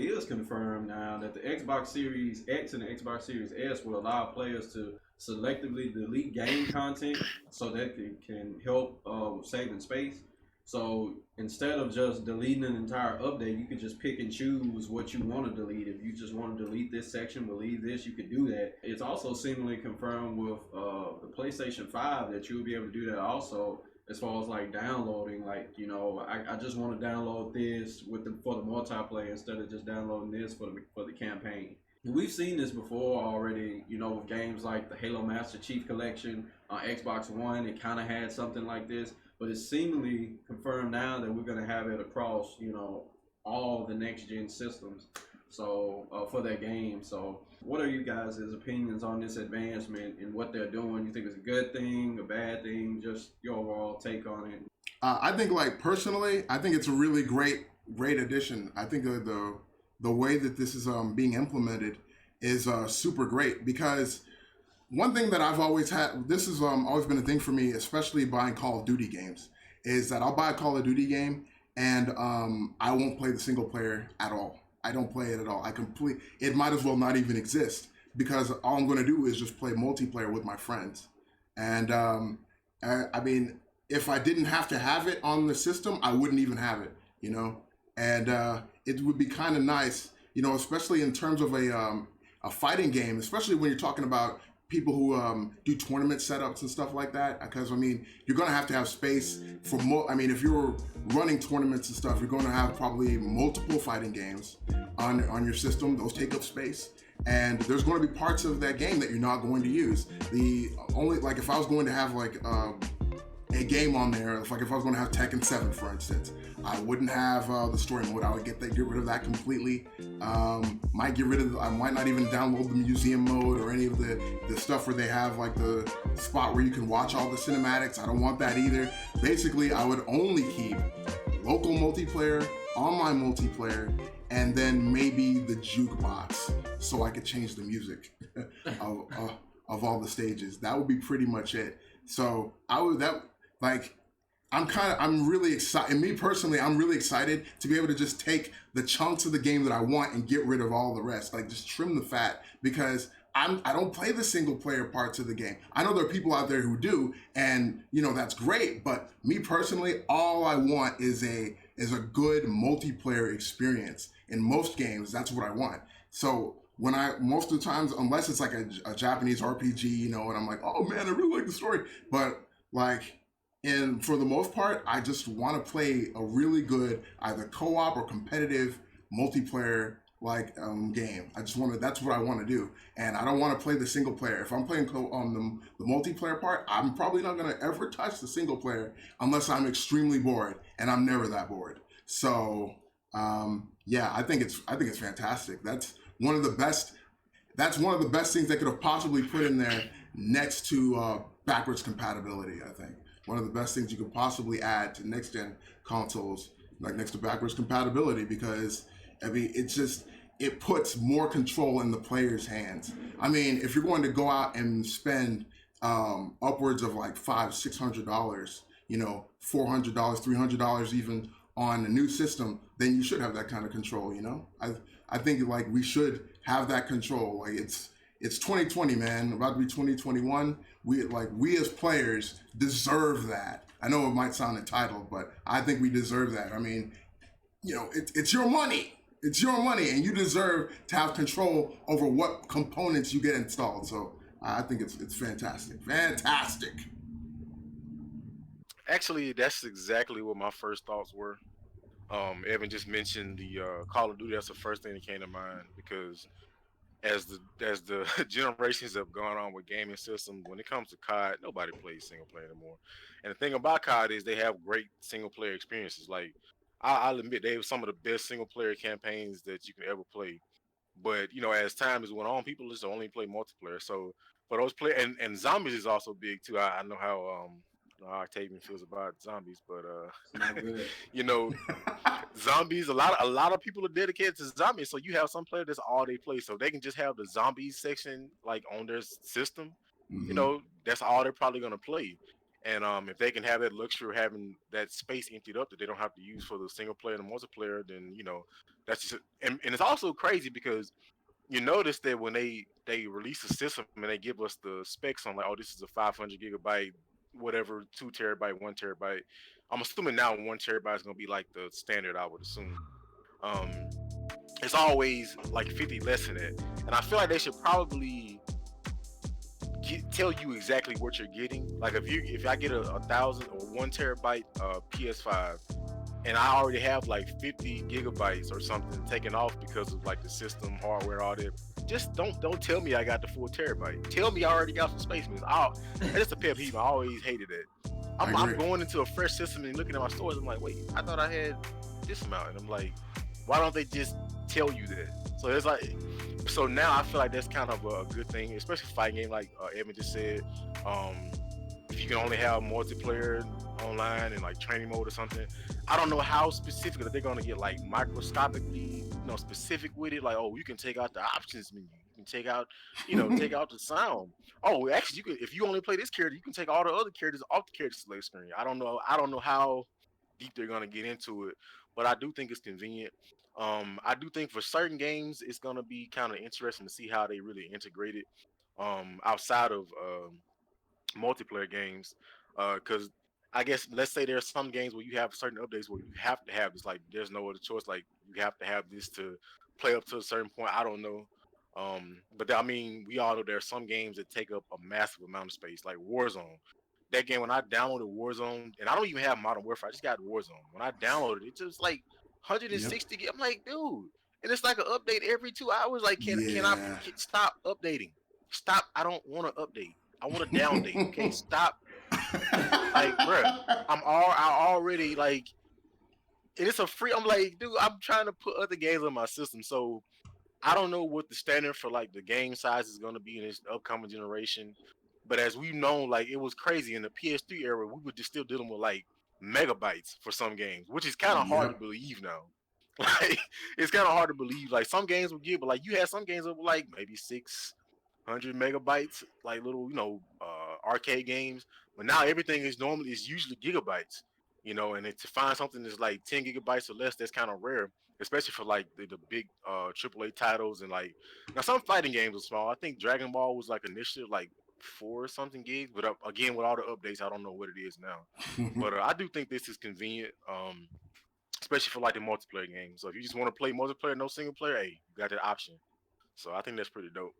is confirmed now that the Xbox Series X and the Xbox Series S will allow players to selectively delete game content so that can help saving space. So instead of just deleting an entire update, you could just pick and choose what you want to delete. If you just want to delete this section, delete this, you could do that. It's also seemingly confirmed with the PlayStation 5 that you'll be able to do that also, as far as like downloading. Like, I just want to download this for the multiplayer instead of just downloading this for the campaign. We've seen this before already, with games like the Halo Master Chief Collection on Xbox One. It kind of had something like this, but it's seemingly confirmed now that we're going to have it across, all the next gen systems. So for that game. So what are you guys' opinions on this advancement and what they're doing? You think it's a good thing, a bad thing? Just your overall take on it. I think, like, personally, I think it's a really great addition. I think the way that this is being implemented is super great, because one thing that I've always had, this has always been a thing for me, especially buying Call of Duty games, is that I'll buy a Call of Duty game and I won't play the single player at all. I don't play it at all. It might as well not even exist, because all I'm going to do is just play multiplayer with my friends. And I mean, if I didn't have to have it on the system, I wouldn't even have it, And it would be kind of nice, especially in terms of a fighting game, especially when you're talking about people who do tournament setups and stuff like that. Because, I mean, you're going to have space for more. I mean, if you're running tournaments and stuff, you're going to have probably multiple fighting games on your system. Those take up space. And there's going to be parts of that game that you're not going to use. The only, like, if I was going to have like a game on there, if I was going to have Tekken 7, for instance, I wouldn't have the story mode. I would get rid of that completely. I might not even download the museum mode or any of the stuff where they have like the spot where you can watch all the cinematics. I don't want that either. Basically, I would only keep local multiplayer, online multiplayer, and then maybe the jukebox, so I could change the music of all the stages. That would be pretty much it. So I'm really excited. And me personally, I'm really excited to be able to just take the chunks of the game that I want and get rid of all the rest. Like, just trim the fat, because I don't play the single player parts of the game. I know there are people out there who do, and that's great. But me personally, all I want is a good multiplayer experience. In most games, that's what I want. So most of the times, unless it's like a Japanese RPG, and I'm like, oh man, I really like the story, but and for the most part, I just want to play a really good either co-op or competitive multiplayer game. That's what I want to do, and I don't want to play the single player. If I'm playing on the multiplayer part, I'm probably not going to ever touch the single player unless I'm extremely bored, and I'm never that bored. So yeah, I think it's fantastic. That's one of the best things they could have possibly put in there, next to backwards compatibility. I think one of the best things you could possibly add to next gen consoles, like next to backwards compatibility, because I mean, it puts more control in the player's hands. I mean, if you're going to go out and spend upwards of like $500-$600, $400, $300 even on a new system, then you should have that kind of control. I think like we should have that control. Like, it's 2020, man, about to be 2021. We as players deserve that. I know it might sound entitled, but I think we deserve that. I mean, it's your money. It's your money, and you deserve to have control over what components you get installed. So I think it's fantastic. Fantastic. Actually, that's exactly what my first thoughts were. Evan just mentioned the Call of Duty. That's the first thing that came to mind, because as the generations have gone on with gaming systems, when it comes to COD, nobody plays single player anymore. And the thing about COD is they have great single player experiences. Like, I'll admit, they have some of the best single player campaigns that you can ever play. But as time has went on, people just only play multiplayer. So for those play and zombies is also big too. I know how Octavian feels about zombies, but Not good. you know, zombies. A lot of people are dedicated to zombies. So you have some players that's all they play. So they can just have the zombies section like on their system. Mm-hmm. That's all they're probably gonna play. And if they can have that luxury of having that space emptied up that they don't have to use for the single player and the multiplayer, then that's just and it's also crazy because you notice that when they release the system and they give us the specs on like, oh, this is a 500 gigabyte, whatever, 2 terabyte, 1 terabyte. I'm assuming now 1 terabyte is gonna be like the standard. I would assume. Um, it's always like 50 less than that, and I feel like they should probably tell you exactly what you're getting. Like if I get a 1,000 or 1 terabyte PS5 and I already have like 50 gigabytes or something taken off because of like the system hardware, all that. Just don't tell me I got the full terabyte. Tell me I already got some space. Man, that's a pet peeve. I always hated it. I I'm agree. going into a fresh system and looking at my stores. I'm like, wait, I thought I had this amount, and I'm like, why don't they just tell you that? So it's like, so now I feel like that's kind of a good thing, especially fighting game like Evan just said. Um, if you can only have multiplayer online and like training mode or something, I don't know how specific that they're gonna get like microscopically, specific with it. Like, oh, you can take out the options menu, you can take out, take out the sound. Oh, actually, you can if you only play this character, you can take all the other characters off the character select screen. I don't know. I don't know how deep they're gonna get into it, but I do think it's convenient. I do think for certain games, it's gonna be kind of interesting to see how they really integrate it. Outside of multiplayer games, because I guess let's say there's some games where you have certain updates where you have to have this, like there's no other choice, like you have to have this to play up to a certain point. I don't know. But I mean, we all know there are some games that take up a massive amount of space, like Warzone. That game, when I downloaded Warzone, and I don't even have Modern Warfare, I just got Warzone. When I downloaded it, just like Yep. 160 gig. I'm like, dude, and it's like an update every 2 hours. Like, Yeah. stop updating? Stop! I don't want to update. I want to downdate. Okay, stop. Like, bruh, I already like, and it's a free. I'm like, dude, I'm trying to put other games on my system, so I don't know what the standard for like the game size is going to be in this upcoming generation. But as we've known, like it was crazy in the PS3 era, we were just still dealing with like megabytes for some games, which is kind of hard to Yep. believe now. Like it's kind of hard to believe. Like some games would give, but like you had some games that were like maybe 600 megabytes, like little arcade games. But now everything is usually gigabytes, and to find something that's like 10 gigabytes or less, that's kind of rare, especially for like the big AAA titles. And like now some fighting games are small. I think Dragon Ball was like initially like 4 something gigs, but again with all the updates, I don't know what it is now. But I do think this is convenient, especially for like the multiplayer games. So if you just want to play multiplayer, no single player, hey, you got that option. So I think that's pretty dope.